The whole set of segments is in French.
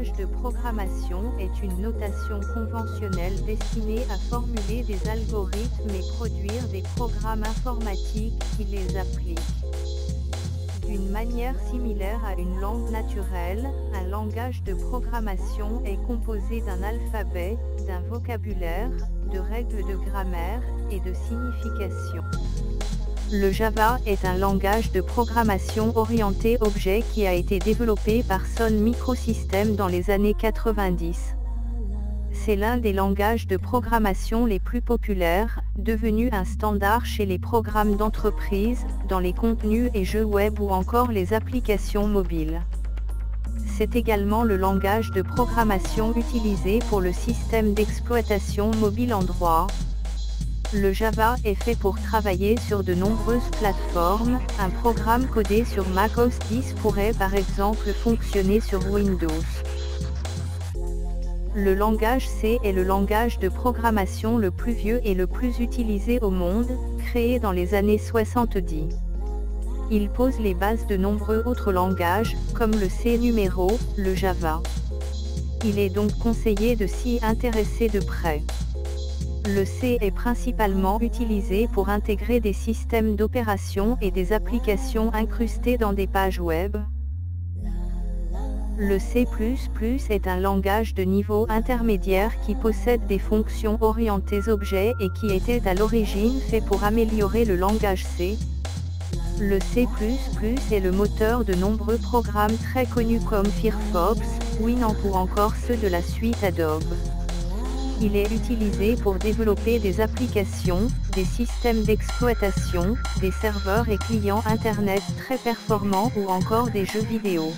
langage de programmation est une notation conventionnelle destinée à formuler des algorithmes et produire des programmes informatiques qui les appliquent. D'une manière similaire à une langue naturelle, un langage de programmation est composé d'un alphabet, d'un vocabulaire, de règles de grammaire, et de signification. Le Java est un langage de programmation orienté objet qui a été développé par Sun Microsystems dans les années 90. C'est l'un des langages de programmation les plus populaires, devenu un standard chez les programmes d'entreprise, dans les contenus et jeux web ou encore les applications mobiles. C'est également le langage de programmation utilisé pour le système d'exploitation mobile Android. Le Java est fait pour travailler sur de nombreuses plateformes. Un programme codé sur Mac OS X pourrait par exemple fonctionner sur Windows. Le langage C est le langage de programmation le plus vieux et le plus utilisé au monde, créé dans les années 70. Il pose les bases de nombreux autres langages, comme le C numéro, le Java. Il est donc conseillé de s'y intéresser de près. Le C est principalement utilisé pour intégrer des systèmes d'opération et des applications incrustées dans des pages web. Le C++ est un langage de niveau intermédiaire qui possède des fonctions orientées objets et qui était à l'origine fait pour améliorer le langage C. Le C++ est le moteur de nombreux programmes très connus comme Firefox, Winamp ou encore ceux de la suite Adobe. Il est utilisé pour développer des applications, des systèmes d'exploitation, des serveurs et clients Internet très performants ou encore des jeux vidéo.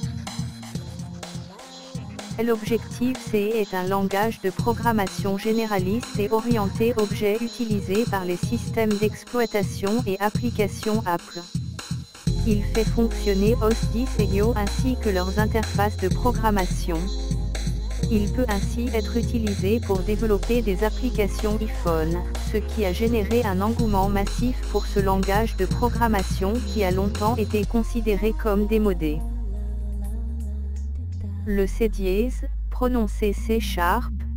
L'Objective-C est un langage de programmation généraliste et orienté objet utilisé par les systèmes d'exploitation et applications Apple. Il fait fonctionner OS X et IO ainsi que leurs interfaces de programmation. Il peut ainsi être utilisé pour développer des applications iPhone, ce qui a généré un engouement massif pour ce langage de programmation qui a longtemps été considéré comme démodé. Le C#, prononcé C#,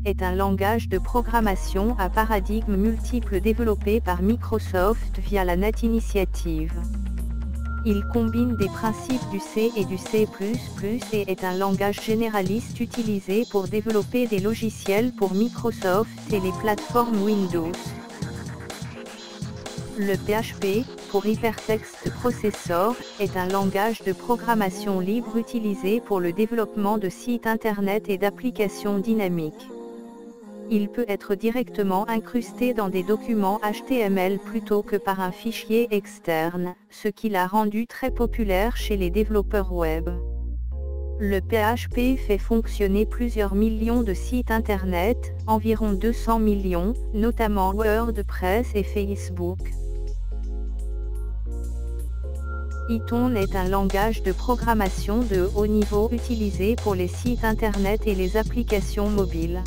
est un langage de programmation à paradigmes multiples développé par Microsoft via la Net Initiative. Il combine des principes du C et du C++ et est un langage généraliste utilisé pour développer des logiciels pour Microsoft et les plateformes Windows. Le PHP, pour Hypertext Processor, est un langage de programmation libre utilisé pour le développement de sites internet et d'applications dynamiques. Il peut être directement incrusté dans des documents HTML plutôt que par un fichier externe, ce qui l'a rendu très populaire chez les développeurs web. Le PHP fait fonctionner plusieurs millions de sites internet, environ 200 millions, notamment WordPress et Facebook. Python est un langage de programmation de haut niveau utilisé pour les sites internet et les applications mobiles.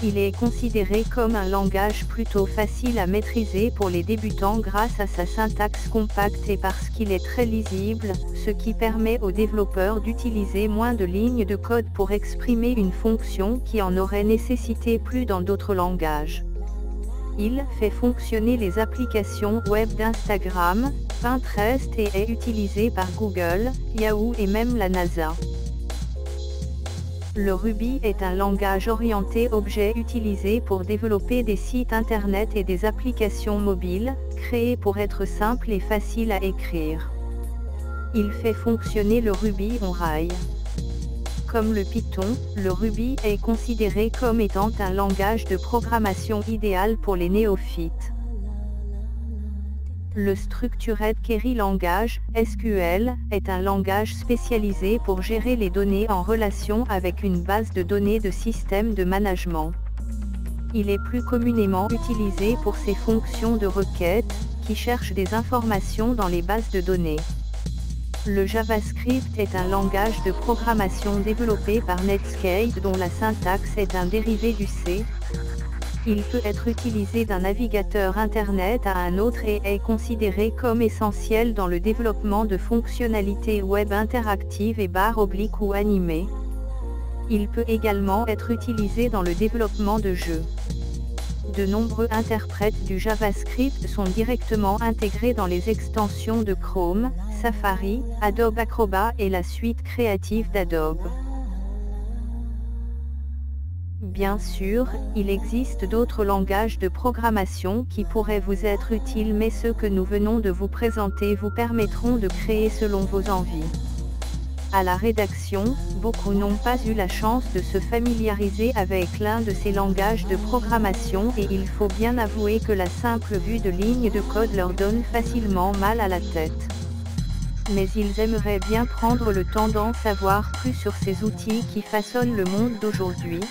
Il est considéré comme un langage plutôt facile à maîtriser pour les débutants grâce à sa syntaxe compacte et parce qu'il est très lisible, ce qui permet aux développeurs d'utiliser moins de lignes de code pour exprimer une fonction qui en aurait nécessité plus dans d'autres langages. Il fait fonctionner les applications web d'Instagram, Pinterest et est utilisé par Google, Yahoo et même la NASA. Le Ruby est un langage orienté objet utilisé pour développer des sites internet et des applications mobiles, créé pour être simple et facile à écrire. Il fait fonctionner le Ruby on rails. Comme le Python, le Ruby est considéré comme étant un langage de programmation idéal pour les néophytes. Le Structured Query Language, SQL, est un langage spécialisé pour gérer les données en relation avec une base de données de système de management. Il est plus communément utilisé pour ses fonctions de requête, qui cherchent des informations dans les bases de données. Le JavaScript est un langage de programmation développé par Netscape dont la syntaxe est un dérivé du C. Il peut être utilisé d'un navigateur Internet à un autre et est considéré comme essentiel dans le développement de fonctionnalités web interactives et // ou animées. Il peut également être utilisé dans le développement de jeux. De nombreux interprètes du JavaScript sont directement intégrés dans les extensions de Chrome, Safari, Adobe Acrobat et la suite créative d'Adobe. Bien sûr, il existe d'autres langages de programmation qui pourraient vous être utiles, mais ceux que nous venons de vous présenter vous permettront de créer selon vos envies. À la rédaction, beaucoup n'ont pas eu la chance de se familiariser avec l'un de ces langages de programmation et il faut bien avouer que la simple vue de lignes de code leur donne facilement mal à la tête. Mais ils aimeraient bien prendre le temps d'en savoir plus sur ces outils qui façonnent le monde d'aujourd'hui,